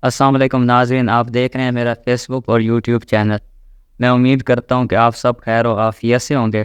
السلام علیکم ناظرین، آپ دیکھ رہے ہیں میرا فیس بک اور یوٹیوب چینل۔ میں امید کرتا ہوں کہ آپ سب خیر و عافیت سے ہوں گے۔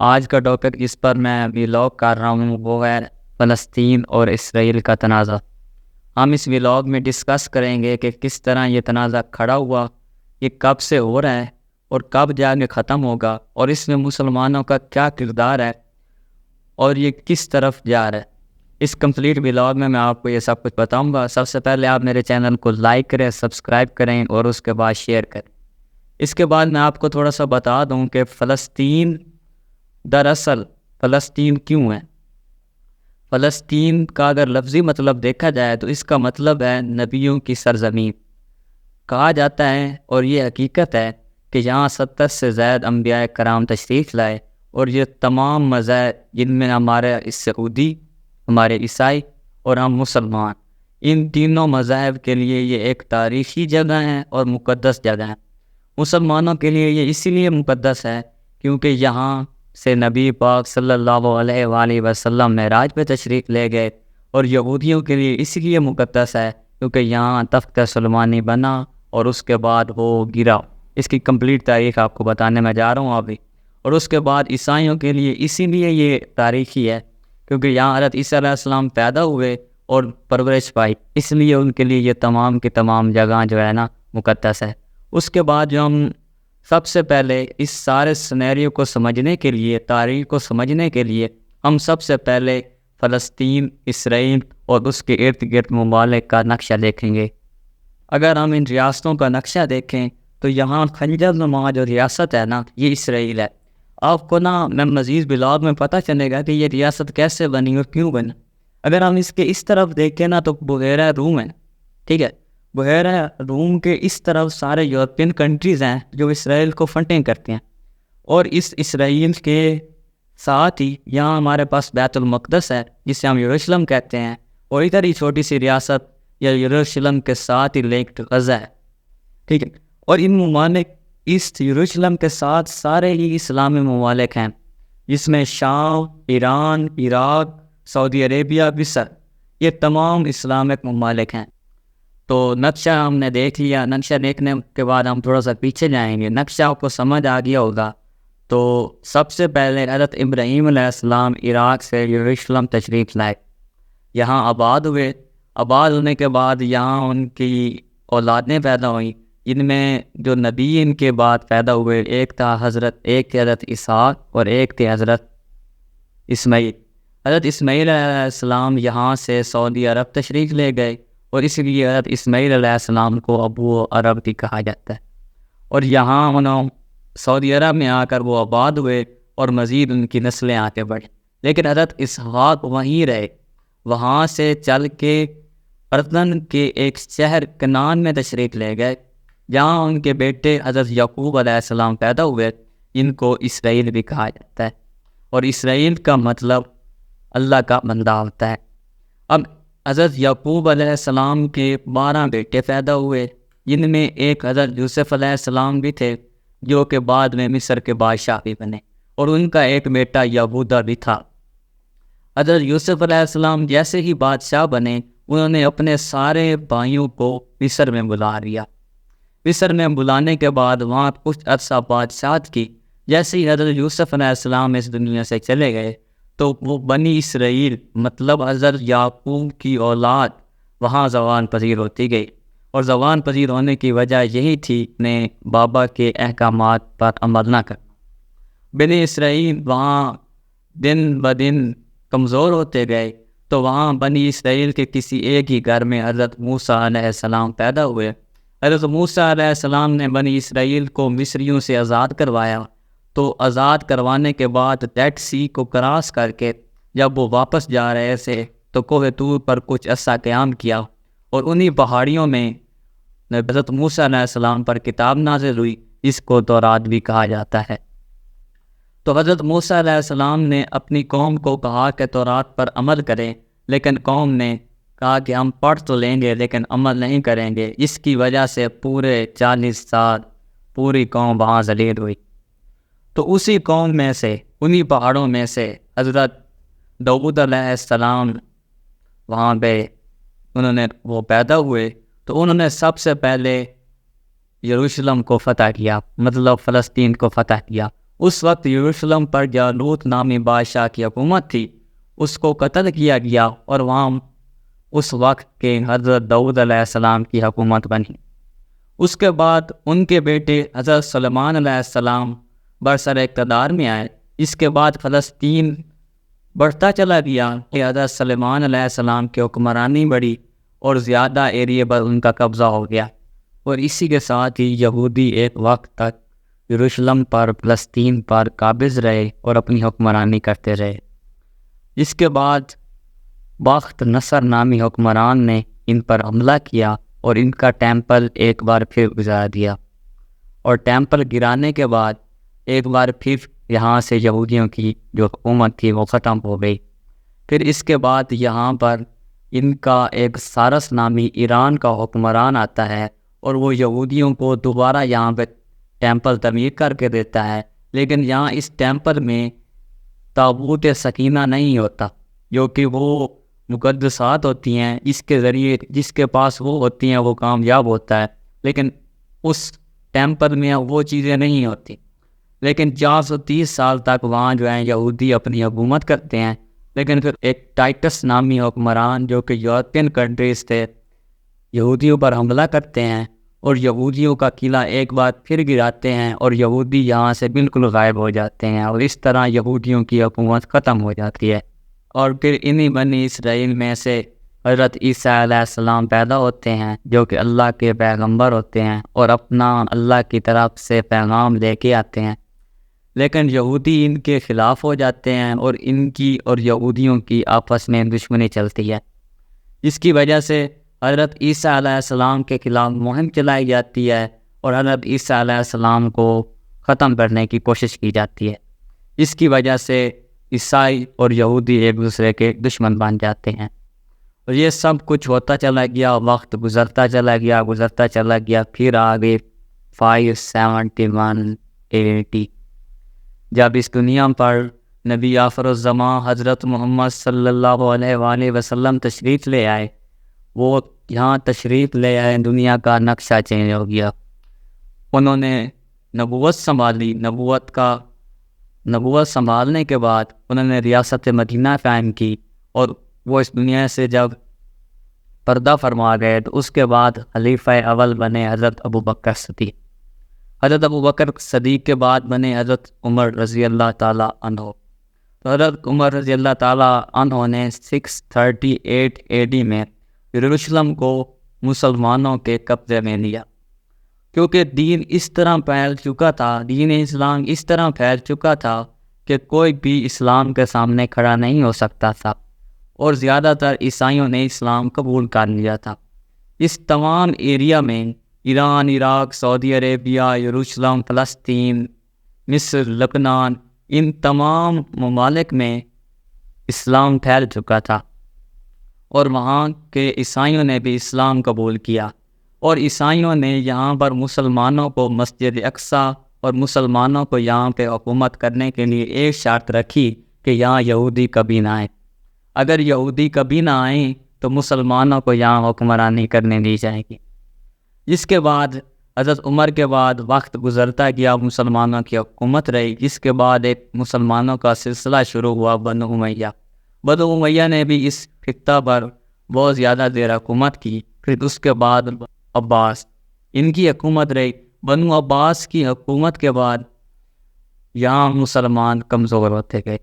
آج کا ٹاپک جس پر میں ولاگ کر رہا ہوں وہ ہے فلسطین اور اسرائیل کا تنازع۔ ہم اس ولاگ میں ڈسکس کریں گے کہ کس طرح یہ تنازع کھڑا ہوا، یہ کب سے ہو رہا ہے اور کب جا کے ختم ہوگا، اور اس میں مسلمانوں کا کیا کردار ہے اور یہ کس طرف جا رہا ہے۔ اس کمپلیٹ ولاگ میں آپ کو یہ سب کچھ بتاؤں گا۔ سب سے پہلے آپ میرے چینل کو لائک کریں، سبسکرائب کریں اور اس کے بعد شیئر کریں۔ اس کے بعد میں آپ کو تھوڑا سا بتا دوں کہ فلسطین دراصل فلسطین کیوں ہے۔ فلسطین کا اگر لفظی مطلب دیکھا جائے تو اس کا مطلب ہے نبیوں کی سرزمین۔ کہا جاتا ہے اور یہ حقیقت ہے کہ یہاں 70 سے زائد انبیاء کرام تشریف لائے، اور یہ تمام مذاہب جن میں ہمارے یہودی، ہمارے عیسائی اور ہم مسلمان، ان تینوں مذاہب کے لیے یہ ایک تاریخی جگہ ہے اور مقدس جگہ ہے۔ مسلمانوں کے لیے یہ اسی لیے مقدس ہے کیونکہ یہاں سے نبی پاک صلی اللہ علیہ وآلہ وسلم معراج پہ تشریف لے گئے، اور یہودیوں کے لیے اسی لیے مقدس ہے کیونکہ یہاں تخت سلیمانی بنا اور اس کے بعد وہ گرا۔ اس کی کمپلیٹ تاریخ آپ کو بتانے میں جا رہا ہوں ابھی۔ اور اس کے بعد عیسائیوں کے لیے اسی لیے یہ تاریخی ہے کیونکہ یہاں حضرت عیسیٰ علیہ السلام پیدا ہوئے اور پرورش پائی، اس لیے ان کے لیے یہ تمام کی تمام جگہ جو ہے نا مقدس ہے۔ اس کے بعد جو ہم سب سے پہلے اس سارے سینیریو کو سمجھنے کے لیے، تاریخ کو سمجھنے کے لیے، ہم سب سے پہلے فلسطین، اسرائیل اور اس کے ارد گرد ممالک کا نقشہ دیکھیں گے۔ اگر ہم ان ریاستوں کا نقشہ دیکھیں تو یہاں خنجر نما جو ریاست ہے نا، یہ اسرائیل ہے۔ آپ کو میں مزید بلاگ میں پتہ چلے گا کہ یہ ریاست کیسے بنی اور کیوں بنی۔ اگر ہم اس کے اس طرف دیکھیں نا تو بحیرہ روم ہے، ٹھیک ہے۔ بحیرہ روم کے اس طرف سارے یورپین کنٹریز ہیں جو اسرائیل کو فنڈنگ کرتے ہیں، اور اس اسرائیل کے ساتھ ہی یہاں ہمارے پاس بیت المقدس ہے جسے ہم یروشلم کہتے ہیں، اور ادھر ہی چھوٹی سی ریاست یا یروشلم کے ساتھ ہی لیک غزہ ہے، ٹھیک ہے۔ اور ان ممالک اس یروشلم کے ساتھ سارے ہی اسلامی ممالک ہیں، جس میں شام، ایران، عراق، سعودی عربیہ، مصر، یہ تمام اسلامک ممالک ہیں۔ تو نقشہ ہم نے دیکھ لیا۔ نقشہ دیکھنے کے بعد ہم تھوڑا سا پیچھے جائیں گے۔ نقشہ آپ کو سمجھ آ گیا ہوگا تو سب سے پہلے حضرت ابراہیم علیہ السلام عراق سے یروشلم تشریف لائے، یہاں آباد ہوئے۔ آباد ہونے کے بعد یہاں ان کی اولادیں پیدا ہوئیں، ان میں جو نبی ان کے بعد پیدا ہوئے، ایک تھے حضرت اسحاق اور ایک تھے حضرت اسماعیل۔ حضرت اسماعیل علیہ السلام یہاں سے سعودی عرب تشریف لے گئے، اور اس لیے حضرت اسماعیل علیہ السلام کو ابو عرب بھی کہا جاتا ہے۔ اور یہاں انہوں سعودی عرب میں آ کر وہ آباد ہوئے اور مزید ان کی نسلیں آگے بڑھیں۔ لیکن حضرت اسحاق وہیں رہے، وہاں سے چل کے اردن کے ایک شہر کنعان میں تشریف لے گئے، جہاں ان کے بیٹے حضرت یعقوب علیہ السلام پیدا ہوئے، ان کو اسرائیل بھی کہا جاتا ہے۔ اور اسرائیل کا مطلب اللہ کا بندہ ہوتا ہے۔ اب حضرت یعقوب علیہ السلام کے 12 بیٹے پیدا ہوئے، جن میں ایک حضرت یوسف علیہ السلام بھی تھے جو کہ بعد میں مصر کے بادشاہ بھی بنے، اور ان کا ایک بیٹا یہودا بھی تھا۔ حضرت یوسف علیہ السلام جیسے ہی بادشاہ بنے، انہوں نے اپنے سارے بھائیوں کو مصر میں بلا لیا۔ مصر میں بلانے کے بعد وہاں کچھ عرصہ بادشاہت کی۔ جیسے ہی حضرت یوسف علیہ السلام اس دنیا سے چلے گئے تو وہ بنی اسرائیل، مطلب حضرت یعقوب کی اولاد، وہاں زبان پذیر ہوتی گئی، اور زبان پذیر ہونے کی وجہ یہی تھی اپنے بابا کے احکامات پر عمل نہ کرنا۔ بنی اسرائیل وہاں دن بدن کمزور ہوتے گئے، تو وہاں بنی اسرائیل کے کسی ایک ہی گھر میں حضرت موسیٰ علیہ السلام پیدا ہوئے۔ حضرت موسیٰ علیہ السلام نے بنی اسرائیل کو مصریوں سے آزاد کروایا، تو آزاد کروانے کے بعد ریڈ سی کو کراس کر کے جب وہ واپس جا رہے تھے تو کوہ طور پر کچھ عرصہ قیام کیا، اور انہی پہاڑیوں میں حضرت موسیٰ علیہ السلام پر کتاب نازل ہوئی، جس کو تورات بھی کہا جاتا ہے۔ تو حضرت موسیٰ علیہ السلام نے اپنی قوم کو کہا کہ تورات پر عمل کریں، لیکن قوم نے کہا کہ ہم پڑھ تو لیں گے لیکن عمل نہیں کریں گے۔ اس کی وجہ سے پورے 40 سال پوری قوم وہاں ذلیل ہوئی۔ تو اسی قوم میں سے، انہی پہاڑوں میں سے حضرت داؤد علیہ السلام وہاں پہ وہ پیدا ہوئے۔ تو انہوں نے سب سے پہلے یروشلم کو فتح کیا، مطلب فلسطین کو فتح کیا۔ اس وقت یروشلم پر جالوت نامی بادشاہ کی حکومت تھی، اس کو قتل کیا گیا اور وہاں اس وقت کے حضرت داؤد علیہ السلام کی حکومت بنی۔ اس کے بعد ان کے بیٹے حضرت سلیمان علیہ السلام برسر اقتدار میں آئے۔ اس کے بعد فلسطین بڑھتا چلا گیا کہ حضرت سلیمان علیہ السلام کی حکمرانی بڑھی اور زیادہ ایریے پر ان کا قبضہ ہو گیا، اور اسی کے ساتھ ہی یہودی ایک وقت تک یروشلم پر، فلسطین پر قابض رہے اور اپنی حکمرانی کرتے رہے۔ اس کے بعد بخت نصر نامی حکمران نے ان پر حملہ کیا اور ان کا ٹیمپل ایک بار پھر گرا دیا، اور ٹیمپل گرانے کے بعد ایک بار پھر یہاں سے یہودیوں کی جو حکومت تھی وہ ختم ہو گئی۔ پھر اس کے بعد یہاں پر ان کا ایک سارس نامی ایران کا حکمران آتا ہے، اور وہ یہودیوں کو دوبارہ یہاں پہ ٹیمپل تعمیر کر کے دیتا ہے، لیکن یہاں اس ٹیمپل میں تابوت سکینہ نہیں ہوتا، جو کہ وہ مقدسات ہوتی ہیں، اس کے ذریعے جس کے پاس وہ ہوتی ہیں وہ کامیاب ہوتا ہے، لیکن اس ٹیمپل میں وہ چیزیں نہیں ہوتی۔ لیکن 430 سال تک وہاں جو ہیں یہودی اپنی حکومت کرتے ہیں، لیکن پھر ایک ٹائٹس نامی حکمران جو کہ یورپین کنٹریز تھے یہودیوں پر حملہ کرتے ہیں اور یہودیوں کا قلعہ ایک بار پھر گراتے ہیں، اور یہودی یہاں سے بالکل غائب ہو جاتے ہیں، اور اس طرح یہودیوں کی حکومت ختم ہو جاتی ہے۔ اور پھر انہی بنی اسرائیل میں سے حضرت عیسیٰ علیہ السلام پیدا ہوتے ہیں، جو کہ اللہ کے پیغمبر ہوتے ہیں اور اپنا اللہ کی طرف سے پیغام لے کے آتے ہیں، لیکن یہودی ان کے خلاف ہو جاتے ہیں اور ان کی اور یہودیوں کی آپس میں دشمنی چلتی ہے۔ اس کی وجہ سے حضرت عیسیٰ علیہ السلام کے خلاف مہم چلائی جاتی ہے اور حضرت عیسیٰ علیہ السلام کو ختم کرنے کی کوشش کی جاتی ہے۔ اس کی وجہ سے عیسائی اور یہودی ایک دوسرے کے دشمن بن جاتے ہیں، اور یہ سب کچھ ہوتا چلا گیا، وقت گزرتا چلا گیا، پھر آگے 571 AD جب اس دنیا پر نبی آخر الزمان حضرت محمد صلی اللہ علیہ وآلہ وسلم تشریف لے آئے، وہ یہاں تشریف لے آئے، دنیا کا نقشہ چینج ہو گیا۔ انہوں نے نبوت سنبھالی، نبوت سنبھالنے کے بعد انہوں نے ریاست مدینہ قائم کی، اور وہ اس دنیا سے جب پردہ فرما گئے تو اس کے بعد خلیفہ اول بنے حضرت ابوبکر صدیق۔ حضرت ابوبکر صدیق کے بعد بنے حضرت عمر رضی اللہ تعالیٰ عنہ۔ تو حضرت عمر رضی اللہ تعالیٰ عنہ نے 638 AD میں یروشلم کو مسلمانوں کے قبضے میں لیا، کیونکہ دین اس طرح پھیل چکا تھا، دین اسلام اس طرح پھیل چکا تھا کہ کوئی بھی اسلام کے سامنے کھڑا نہیں ہو سکتا تھا، اور زیادہ تر عیسائیوں نے اسلام قبول کر لیا تھا۔ اس تمام ایریا میں ایران، عراق، سعودی عربیہ، یروشلم، فلسطین، مصر، لبنان، ان تمام ممالک میں اسلام پھیل چکا تھا، اور وہاں کے عیسائیوں نے بھی اسلام قبول کیا، اور عیسائیوں نے یہاں پر مسلمانوں کو مسجد اقصیٰ اور مسلمانوں کو یہاں پہ حکومت کرنے کے لیے ایک شرط رکھی کہ یہاں یہودی کبھی نہ آئیں۔ اگر یہودی کبھی نہ آئیں تو مسلمانوں کو یہاں حکمرانی کرنے دی جائے گی۔ جس کے بعد حضرت عمر کے بعد وقت گزرتا گیا، مسلمانوں کی حکومت رہی، جس کے بعد ایک مسلمانوں کا سلسلہ شروع ہوا، بنو امیہ۔ بنو امیہ نے بھی اس خطہ پر بہت زیادہ دیر حکومت کی۔ پھر اس کے بعد عباس، ان کی حکومت رہی۔ بنو عباس کی حکومت کے بعد یہاں مسلمان کمزور ہوتے گئے،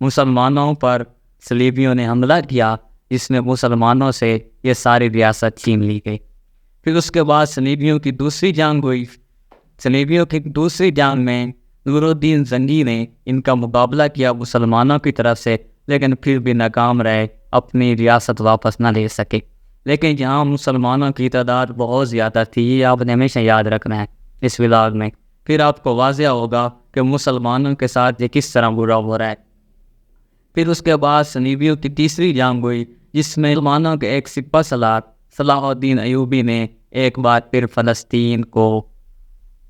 مسلمانوں پر صلیبیوں نے حملہ کیا، جس میں مسلمانوں سے یہ ساری ریاست چھین لی گئی۔ پھر اس کے بعد صلیبیوں کی دوسری جنگ ہوئی۔ صلیبیوں کی دوسری جنگ میں نور الدین زنگی نے ان کا مقابلہ کیا مسلمانوں کی طرف سے، لیکن پھر بھی ناکام رہے، اپنی ریاست واپس نہ لے سکے۔ لیکن یہاں مسلمانوں کی تعداد بہت زیادہ تھی، یہ آپ نے ہمیشہ یاد رکھنا ہے اس ولاگ میں، پھر آپ کو واضح ہوگا کہ مسلمانوں کے ساتھ یہ کس طرح برا ہو رہا ہے۔ پھر اس کے بعد صلیبیوں کی تیسری جنگ ہوئی، جس میں مسلمانوں کے ایک سپہ سالار صلاح الدین ایوبی نے ایک بار پھر فلسطین کو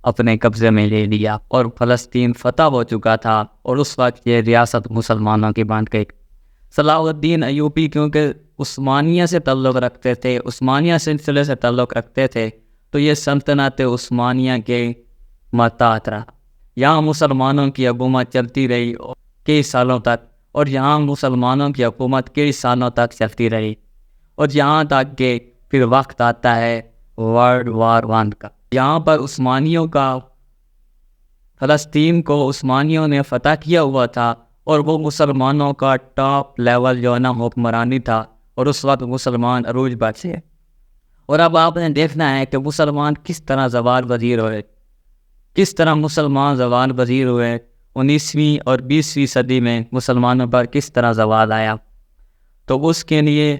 اپنے قبضے میں لے لیا، اور فلسطین فتح ہو چکا تھا، اور اس وقت یہ ریاست مسلمانوں کی بن گئی۔ صلاح الدین ایوبی کیونکہ عثمانیہ سے تعلق رکھتے تھے، عثمانیہ سلسلے سے تعلق رکھتے تھے، تو یہ سلطنت عثمانیہ کے ماتحت رہا۔ یہاں مسلمانوں کی حکومت چلتی رہی کئی سالوں تک، اور یہاں مسلمانوں کی حکومت کئی سالوں تک چلتی رہی، اور یہاں تک کہ پھر وقت آتا ہے ورلڈ وار 1 کا۔ یہاں پر عثمانیوں کا فلسطین کو عثمانیوں نے فتح کیا ہوا تھا، اور وہ مسلمانوں کا ٹاپ لیول جو ہے نا حکمرانی تھا، اور اس وقت مسلمان عروج پر تھے۔ اور اب آپ نے دیکھنا ہے کہ مسلمان کس طرح زوال پذیر ہوئے، کس طرح مسلمان زوال پذیر ہوئے 19ویں اور 20ویں صدی میں مسلمانوں پر کس طرح زوال آیا۔ تو اس کے لیے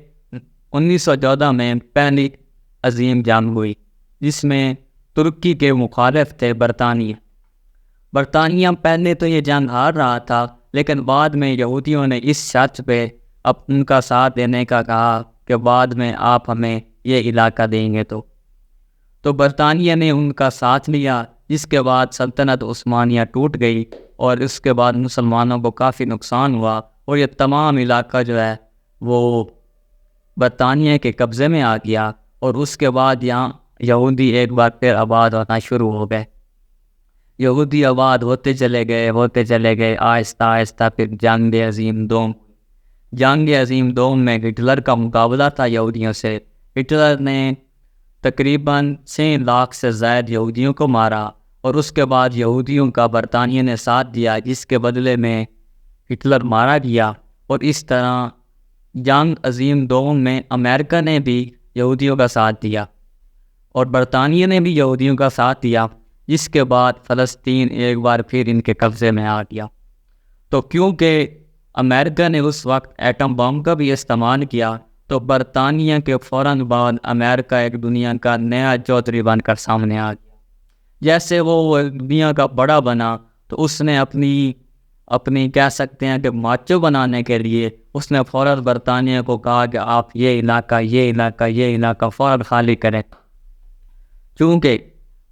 1914 میں پہلی عظیم جنگ ہوئی، جس میں ترکی کے مخالف تھے برطانیہ۔ برطانیہ پہلے تو یہ جنگ ہار رہا تھا، لیکن بعد میں یہودیوں نے اس شرط پہ ان کا ساتھ دینے کا کہا کہ بعد میں آپ ہمیں یہ علاقہ دیں گے، تو برطانیہ نے ان کا ساتھ لیا، جس کے بعد سلطنت عثمانیہ ٹوٹ گئی، اور اس کے بعد مسلمانوں کو کافی نقصان ہوا، اور یہ تمام علاقہ جو ہے وہ برطانیہ کے قبضے میں آ گیا، اور اس کے بعد یہاں یہودی ایک بار پھر آباد ہونا شروع ہو گئے۔ یہودی آباد ہوتے چلے گئے آہستہ آہستہ۔ پھر جنگ عظیم دوم میں ہٹلر کا مقابلہ تھا یہودیوں سے۔ ہٹلر نے تقریباً 6 لاکھ سے زائد یہودیوں کو مارا، اور اس کے بعد یہودیوں کا برطانیہ نے ساتھ دیا، جس کے بدلے میں ہٹلر مارا گیا۔ اور اس طرح جنگ عظیم دوم میں امریکہ نے بھی یہودیوں کا ساتھ دیا، اور برطانیہ نے بھی یہودیوں کا ساتھ دیا، جس کے بعد فلسطین ایک بار پھر ان کے قبضے میں آ گیا۔ تو کیونکہ امریکہ نے اس وقت ایٹم بم کا بھی استعمال کیا، تو برطانیہ کے فوراً بعد امریکہ ایک دنیا کا نیا چودھری بن کر سامنے آ گیا۔ جیسے وہ دنیا کا بڑا بنا، تو اس نے اپنی کہہ سکتے ہیں کہ ماچو بنانے کے لیے اس نے فوراً برطانیہ کو کہا کہ آپ یہ علاقہ فوراً خالی کریں۔ چونکہ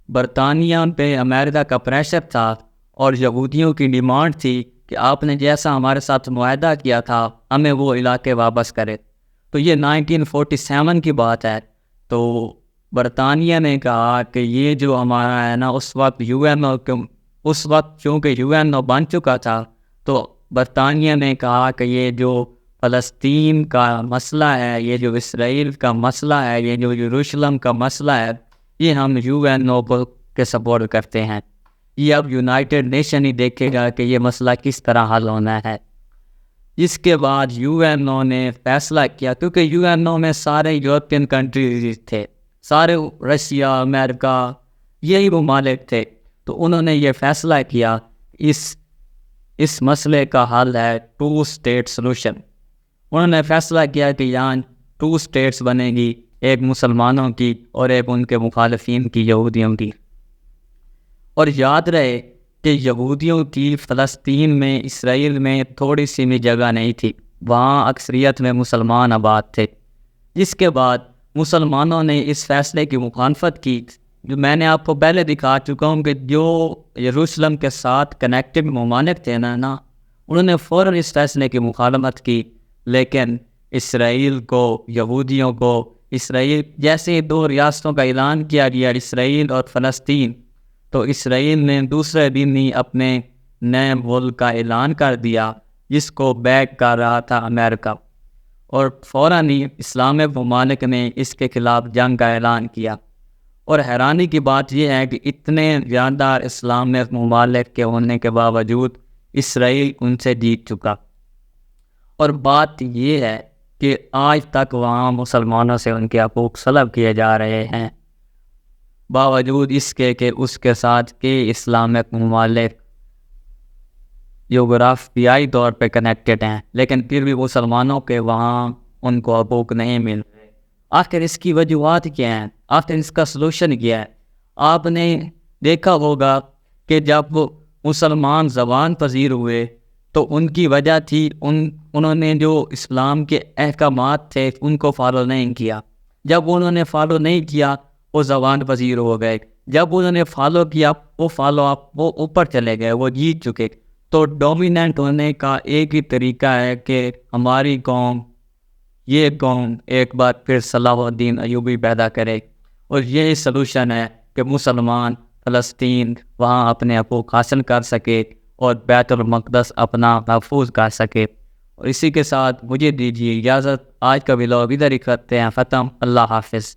برطانیہ پہ امریکہ کا پریشر تھا، اور یہودیوں کی ڈیمانڈ تھی کہ آپ نے جیسا ہمارے ساتھ معاہدہ کیا تھا ہمیں وہ علاقے واپس کرے۔ تو یہ 1947 کی بات ہے۔ تو برطانیہ نے کہا کہ یہ جو ہمارا ہے نا، اس وقت چونکہ یو این او بن چکا تھا، تو برطانیہ نے کہا کہ یہ جو فلسطین کا مسئلہ ہے، یہ جو اسرائیل کا مسئلہ ہے، یہ جو یروشلم کا مسئلہ ہے، یہ ہم یو این او کے سپورٹ کرتے ہیں۔ یہ اب یونائٹڈ نیشن ہی دیکھے گا کہ یہ مسئلہ کس طرح حل ہونا ہے۔ اس کے بعد یو این او نے فیصلہ کیا، کیونکہ یو این او میں سارے یورپین کنٹریز تھے، سارے رشیا، امریکہ، یہی ممالک تھے، تو انہوں نے یہ فیصلہ کیا اس مسئلے کا حل ہے 2 اسٹیٹ سلوشن۔ انہوں نے فیصلہ کیا کہ یہاں 2 اسٹیٹس بنے گی، ایک مسلمانوں کی اور ایک ان کے مخالفین کی، یہودیوں کی۔ اور یاد رہے کہ یہودیوں کی فلسطین میں، اسرائیل میں تھوڑی سی بھی جگہ نہیں تھی، وہاں اکثریت میں مسلمان آباد تھے۔ جس کے بعد مسلمانوں نے اس فیصلے کی مخالفت کی، جو میں نے آپ کو پہلے دکھا چکا ہوں کہ جو یروشلم کے ساتھ کنیکٹڈ ممالک تھے نا، انہوں نے فوراً اس فیصلے کی مخالفت کی۔ لیکن اسرائیل کو، یہودیوں کو، اسرائیل جیسے 2 ریاستوں کا اعلان کیا گیا، اسرائیل اور فلسطین، تو اسرائیل نے دوسرے دن ہی اپنے نئے ملک کا اعلان کر دیا، جس کو بیک کر رہا تھا امریکہ، اور فوراً ہی اسلامی ممالک نے اس کے خلاف جنگ کا اعلان کیا۔ اور حیرانی کی بات یہ ہے کہ اتنے زیادہ اسلامی ممالک کے ہونے کے باوجود اسرائیل ان سے جیت چکا۔ اور بات یہ ہے کہ آج تک وہاں مسلمانوں سے ان کے حقوق سلب کیے جا رہے ہیں، باوجود اس کے کہ اس کے ساتھ کئی اسلامک ممالک جغرافیائی طور پہ کنیکٹڈ ہیں، لیکن پھر بھی مسلمانوں کے وہاں ان کو حقوق نہیں مل رہے۔ آخر اس کی وجوہات کیا ہیں؟ آخر اس کا سلوشن کیا ہے؟ آپ نے دیکھا ہوگا کہ جب مسلمان زبان پذیر ہوئے تو ان کی وجہ تھی انہوں نے جو اسلام کے احکامات تھے ان کو فالو نہیں کیا۔ جب انہوں نے فالو نہیں کیا وہ زبان پذیر ہو گئے، جب انہوں نے فالو کیا وہ اوپر چلے گئے، وہ جیت چکے۔ تو ڈومیننٹ ہونے کا ایک ہی طریقہ ہے کہ ہماری قوم، یہ قوم ایک بار پھر صلاح الدین ایوبی پیدا کرے، اور یہی سلوشن ہے کہ مسلمان فلسطین وہاں اپنے حقوق حاصل کر سکے اور بیت المقدس اپنا محفوظ کر سکے۔ اور اسی کے ساتھ مجھے دیجیے اجازت، آج کا ولاگ ادھر ہی کرتے ہیں ختم۔ اللہ حافظ۔